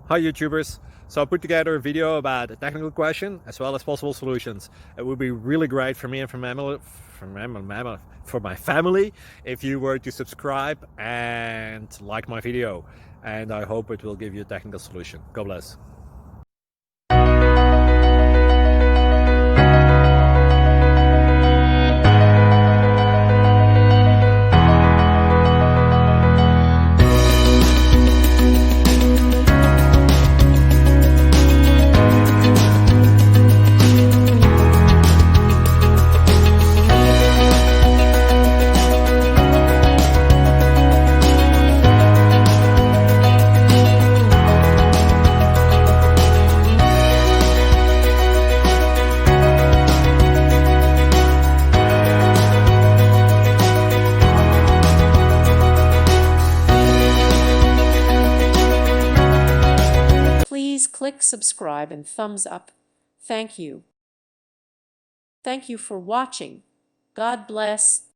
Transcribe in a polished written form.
Hi YouTubers! So I put together a video about a technical question as well as possible solutions. It would be really great for me and for my family if you were to subscribe and like my video. And I hope it will give you a technical solution. God bless. Please click subscribe and thumbs up. Thank you. Thank you for watching. God bless.